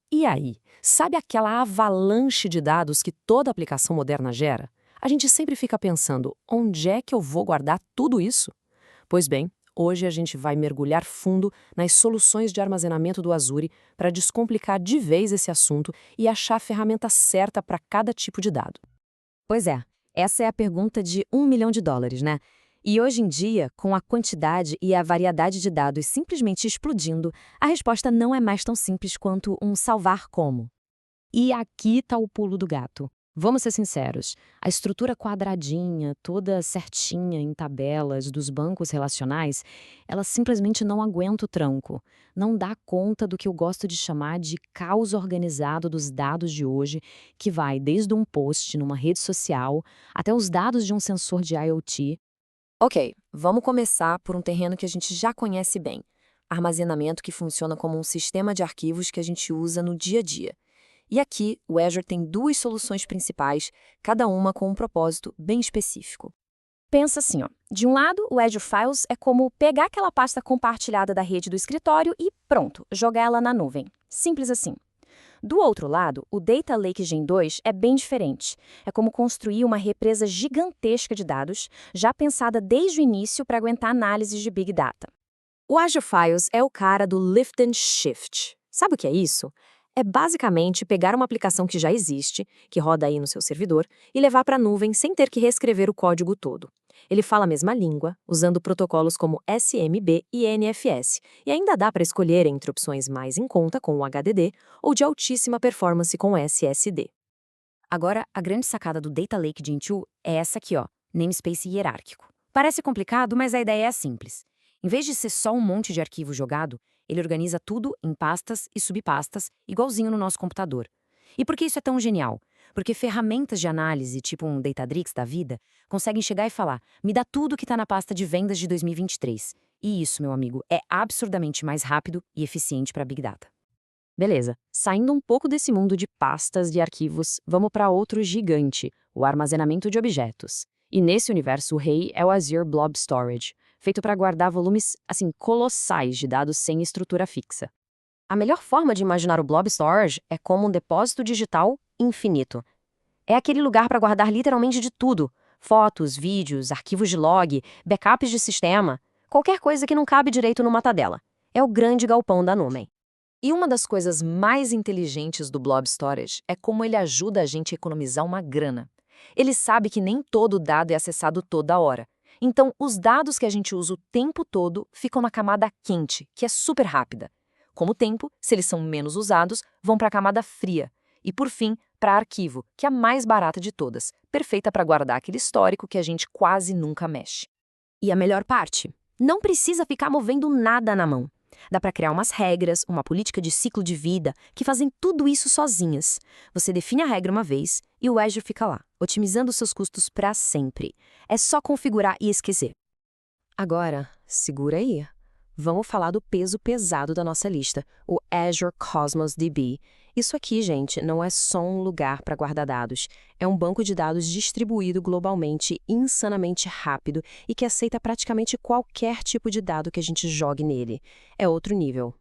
E aí, sabe aquela avalanche de dados que toda aplicação moderna gera? A gente sempre fica pensando, onde é que eu vou guardar tudo isso? Pois bem, hoje a gente vai mergulhar fundo nas soluções de armazenamento do Azure para descomplicar de vez esse assunto e achar a ferramenta certa para cada tipo de dado. Pois é, essa é a pergunta de US$ 1 milhão, né? E hoje em dia, com a quantidade e a variedade de dados simplesmente explodindo, a resposta não é mais tão simples quanto um salvar como. E aqui está o pulo do gato. Vamos ser sinceros, a estrutura quadradinha, toda certinha em tabelas dos bancos relacionais, ela simplesmente não aguenta o tranco. Não dá conta do que eu gosto de chamar de caos organizado dos dados de hoje, que vai desde um post numa rede social até os dados de um sensor de IoT. Ok, vamos começar por um terreno que a gente já conhece bem. Armazenamento que funciona como um sistema de arquivos que a gente usa no dia a dia. E aqui, o Azure tem duas soluções principais, cada uma com um propósito bem específico. Pensa assim, ó. De um lado, o Azure Files é como pegar aquela pasta compartilhada da rede do escritório e pronto, jogar ela na nuvem. Simples assim. Do outro lado, o Data Lake Gen 2 é bem diferente. É como construir uma represa gigantesca de dados, já pensada desde o início para aguentar análises de Big Data. O Azure Files é o cara do lift and shift. Sabe o que é isso? É basicamente pegar uma aplicação que já existe, que roda aí no seu servidor, e levar para a nuvem sem ter que reescrever o código todo. Ele fala a mesma língua, usando protocolos como SMB e NFS, e ainda dá para escolher entre opções mais em conta com o HDD ou de altíssima performance com SSD. Agora, a grande sacada do Data Lake Gen 2 é essa aqui, ó, namespace hierárquico. Parece complicado, mas a ideia é simples. Em vez de ser só um monte de arquivo jogado, ele organiza tudo em pastas e subpastas, igualzinho no nosso computador. E por que isso é tão genial? Porque ferramentas de análise, tipo um Databricks da vida, conseguem chegar e falar, me dá tudo que está na pasta de vendas de 2023. E isso, meu amigo, é absurdamente mais rápido e eficiente para Big Data. Beleza, saindo um pouco desse mundo de pastas e arquivos, vamos para outro gigante, o armazenamento de objetos. E nesse universo, o rei é o Azure Blob Storage, feito para guardar volumes, assim, colossais de dados sem estrutura fixa. A melhor forma de imaginar o Blob Storage é como um depósito digital infinito. É aquele lugar para guardar literalmente de tudo: fotos, vídeos, arquivos de log, backups de sistema, qualquer coisa que não cabe direito numa tadela. É o grande galpão da nuvem. E uma das coisas mais inteligentes do Blob Storage é como ele ajuda a gente a economizar uma grana. Ele sabe que nem todo dado é acessado toda hora. Então, os dados que a gente usa o tempo todo ficam na camada quente, que é super rápida. Com o tempo, se eles são menos usados, vão para a camada fria. E, por fim, para arquivo, que é a mais barata de todas, perfeita para guardar aquele histórico que a gente quase nunca mexe. E a melhor parte? Não precisa ficar movendo nada na mão. Dá para criar umas regras, uma política de ciclo de vida, que fazem tudo isso sozinhas. Você define a regra uma vez e o Azure fica lá, otimizando seus custos para sempre. É só configurar e esquecer. Agora, segura aí. Vamos falar do peso pesado da nossa lista, o Azure Cosmos DB. Isso aqui, gente, não é só um lugar para guardar dados. É um banco de dados distribuído globalmente, insanamente rápido e que aceita praticamente qualquer tipo de dado que a gente jogue nele. É outro nível.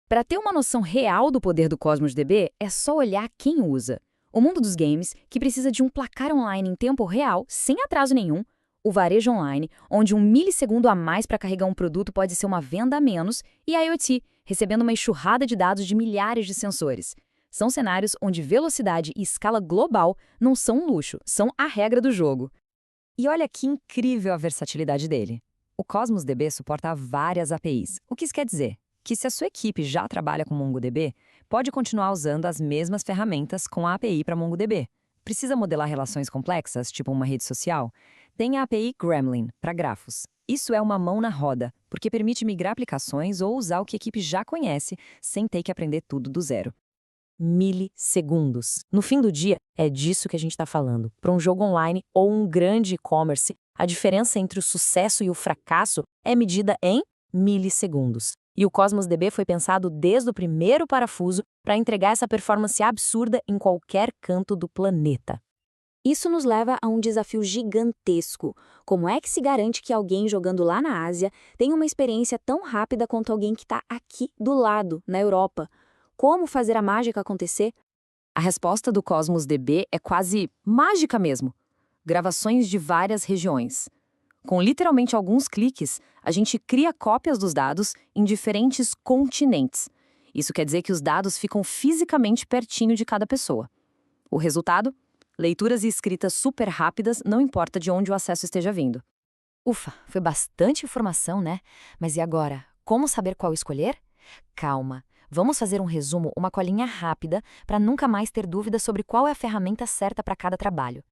Para ter uma noção real do poder do Cosmos DB, é só olhar quem usa. O mundo dos games, que precisa de um placar online em tempo real, sem atraso nenhum. O varejo online, onde 1 milissegundo a mais para carregar um produto pode ser uma venda a menos. E a IoT, recebendo uma enxurrada de dados de milhares de sensores. São cenários onde velocidade e escala global não são um luxo, são a regra do jogo. E olha que incrível a versatilidade dele. O Cosmos DB suporta várias APIs. O que isso quer dizer? Que se a sua equipe já trabalha com MongoDB, pode continuar usando as mesmas ferramentas com a API para MongoDB. Precisa modelar relações complexas, tipo uma rede social? Tem a API Gremlin, para grafos. Isso é uma mão na roda, porque permite migrar aplicações ou usar o que a equipe já conhece, sem ter que aprender tudo do zero. Milissegundos. No fim do dia, é disso que a gente está falando. Para um jogo online ou um grande e-commerce, a diferença entre o sucesso e o fracasso é medida em milissegundos. E o Cosmos DB foi pensado desde o primeiro parafuso para entregar essa performance absurda em qualquer canto do planeta. Isso nos leva a um desafio gigantesco. Como é que se garante que alguém jogando lá na Ásia tenha uma experiência tão rápida quanto alguém que está aqui do lado, na Europa? Como fazer a mágica acontecer? A resposta do Cosmos DB é quase mágica mesmo. Gravações de várias regiões. Com literalmente alguns cliques, a gente cria cópias dos dados em diferentes continentes. Isso quer dizer que os dados ficam fisicamente pertinho de cada pessoa. O resultado? Leituras e escritas super rápidas, não importa de onde o acesso esteja vindo. Ufa, foi bastante informação, né? Mas e agora? Como saber qual escolher? Calma, vamos fazer um resumo, uma colinha rápida, para nunca mais ter dúvida sobre qual é a ferramenta certa para cada trabalho.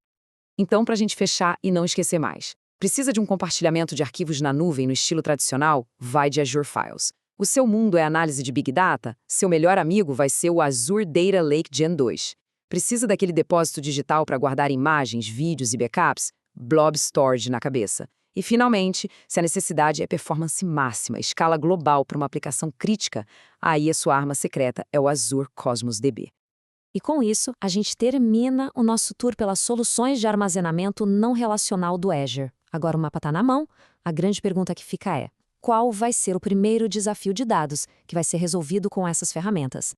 Então, para a gente fechar e não esquecer mais, precisa de um compartilhamento de arquivos na nuvem no estilo tradicional? Vai de Azure Files. O seu mundo é análise de Big Data? Seu melhor amigo vai ser o Azure Data Lake Gen 2. Precisa daquele depósito digital para guardar imagens, vídeos e backups? Blob Storage na cabeça. E, finalmente, se a necessidade é performance máxima, escala global para uma aplicação crítica, aí a sua arma secreta é o Azure Cosmos DB. E com isso, a gente termina o nosso tour pelas soluções de armazenamento não relacional do Azure. Agora o mapa está na mão, a grande pergunta que fica é: qual vai ser o primeiro desafio de dados que vai ser resolvido com essas ferramentas?